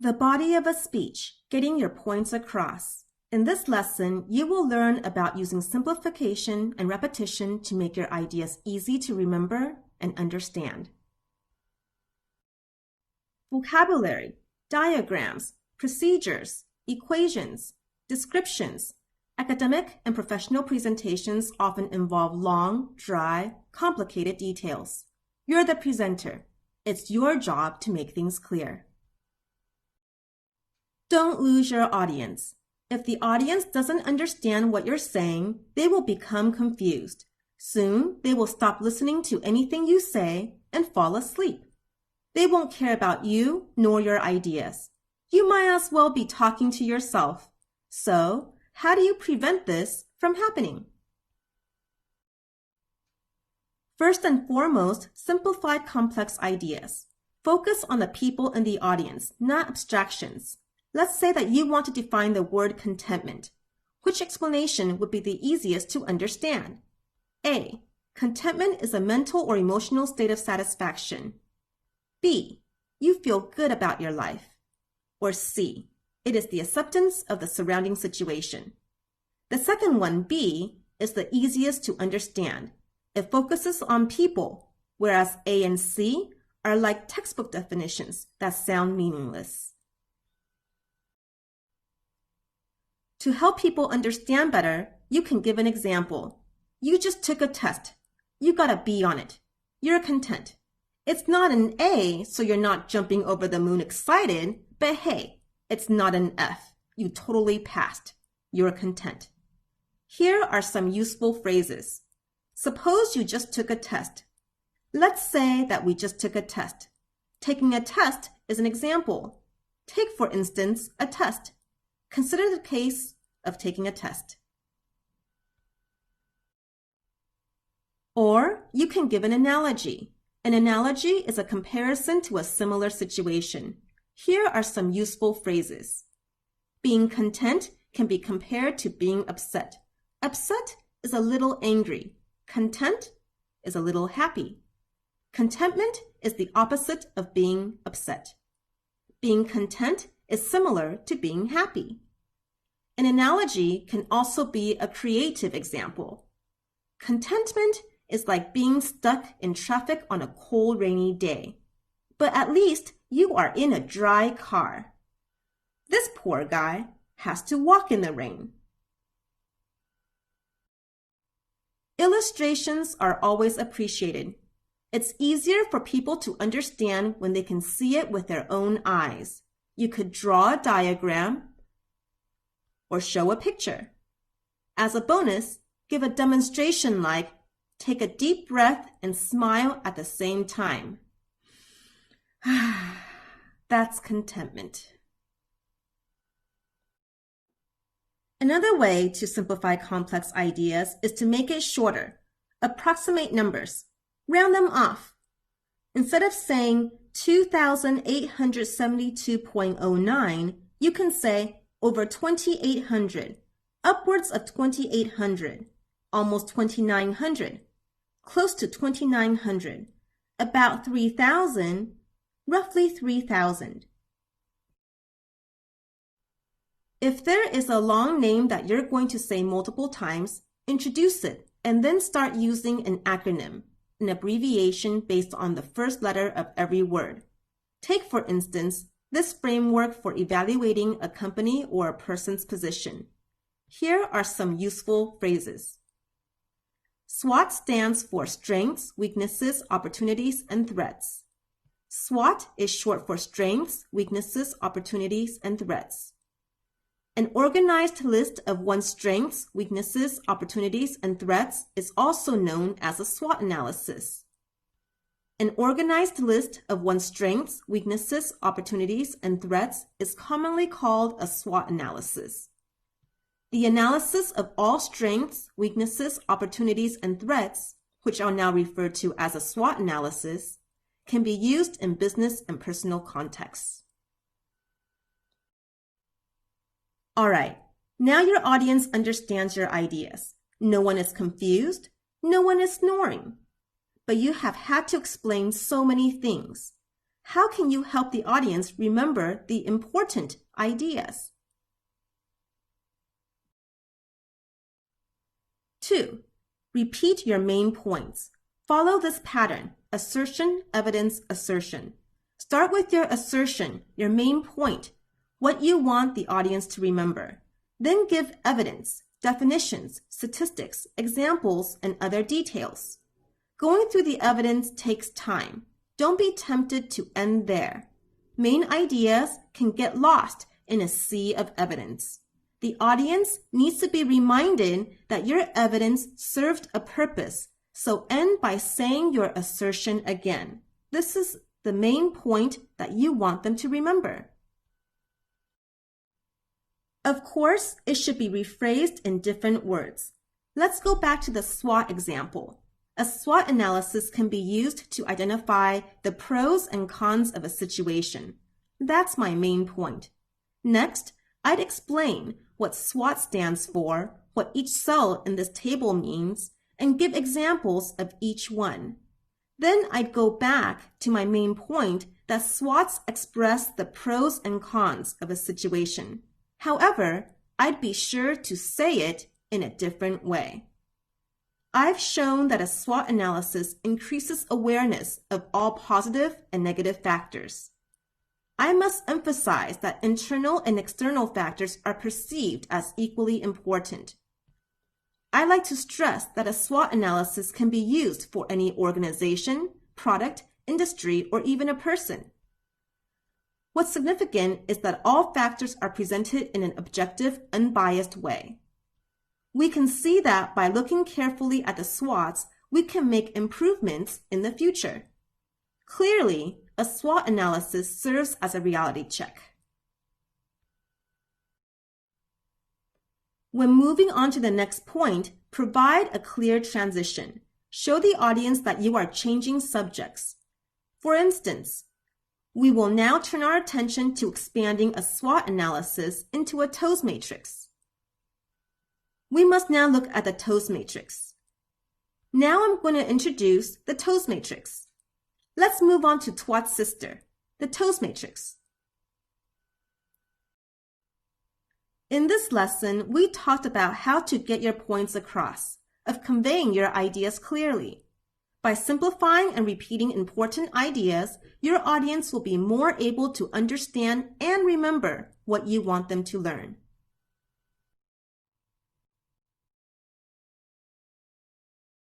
The body of a speech, getting your points across. In this lesson, you will learn about using simplification and repetition to make your ideas easy to remember and understand. Vocabulary, diagrams, procedures, equations, descriptions. Academic and professional presentations often involve long, dry, complicated details. You're the presenter. It's your job to make things clear. Don't lose your audience. If the audience doesn't understand what you're saying, they will become confused. Soon, they will stop listening to anything you say and fall asleep. They won't care about you nor your ideas. You might as well be talking to yourself. So, how do you prevent this from happening? First and foremost, simplify complex ideas. Focus on the people in the audience, not abstractions. Let's say that you want to define the word contentment. Which explanation would be the easiest to understand? A. Contentment is a mental or emotional state of satisfaction. B. You feel good about your life. Or C. It is the acceptance of the surrounding situation. The second one, B, is the easiest to understand. It focuses on people, whereas A and C are like textbook definitions that sound meaningless. To help people understand better, you can give an example. You just took a test. You got a B on it. You're content. It's not an A, so you're not jumping over the moon excited, but hey, it's not an F. You totally passed. You're content. Here are some useful phrases. Suppose you just took a test. Let's say that we just took a test. Taking a test is an example. Take, for instance, a test. Consider the case of taking a test. Or you can give an analogy. An analogy is a comparison to a similar situation. Here are some useful phrases. Being content can be compared to being upset. Upset is a little angry. Content is a little happy. Contentment is the opposite of being upset. Being content is similar to being happy. An analogy can also be a creative example. Contentment is like being stuck in traffic on a cold, rainy day. But at least you are in a dry car. This poor guy has to walk in the rain. Illustrations are always appreciated. It's easier for people to understand when they can see it with their own eyes. You could draw a diagram or show a picture. As a bonus, give a demonstration like, take a deep breath and smile at the same time. That's contentment. Another way to simplify complex ideas is to make it shorter. Approximate numbers. Round them off. Instead of saying 2,872.09, you can say over 2,800, upwards of 2,800, almost 2,900, close to 2,900, about 3,000, roughly 3,000. If there is a long name that you're going to say multiple times, introduce it and then start using an acronym, an abbreviation based on the first letter of every word. Take, for instance, this framework for evaluating a company or a person's position. Here are some useful phrases. SWOT stands for Strengths, Weaknesses, Opportunities, and Threats. SWOT is short for Strengths, Weaknesses, Opportunities, and Threats. An organized list of one's strengths, weaknesses, opportunities, and threats is also known as a SWOT analysis. An organized list of one's strengths, weaknesses, opportunities, and threats is commonly called a SWOT analysis. The analysis of all strengths, weaknesses, opportunities, and threats, which I'll now refer to as a SWOT analysis, can be used in business and personal contexts. All right, now your audience understands your ideas. No one is confused, no one is snoring. But you have had to explain so many things. how can you help the audience remember the important ideas? 2. Repeat your main points. Follow this pattern: assertion, evidence, assertion. Start with your assertion, your main point, what you want the audience to remember. Then give evidence, definitions, statistics, examples, and other details. Going through the evidence takes time. Don't be tempted to end there. Main ideas can get lost in a sea of evidence. The audience needs to be reminded that your evidence served a purpose, so end by saying your assertion again. This is the main point that you want them to remember. Of course, it should be rephrased in different words. Let's go back to the SWOT example. A SWOT analysis can be used to identify the pros and cons of a situation. That's my main point. Next, I'd explain what SWOT stands for, what each cell in this table means, and give examples of each one. Then I'd go back to my main point that SWOTs express the pros and cons of a situation. However, I'd be sure to say it in a different way. I've shown that a SWOT analysis increases awareness of all positive and negative factors. I must emphasize that internal and external factors are perceived as equally important. I like to stress that a SWOT analysis can be used for any organization, product, industry, or even a person. What's significant is that all factors are presented in an objective, unbiased way. We can see that by looking carefully at the SWOTs, we can make improvements in the future. Clearly, a SWOT analysis serves as a reality check. When moving on to the next point, provide a clear transition. Show the audience that you are changing subjects. For instance, we will now turn our attention to expanding a SWOT analysis into a TOES matrix. We must now look at the TOES matrix. Now I'm going to introduce the TOES matrix. Let's move on to TWAT's sister, the TOES matrix. In this lesson, we talked about how to get your points across, of conveying your ideas clearly. By simplifying and repeating important ideas, your audience will be more able to understand and remember what you want them to learn.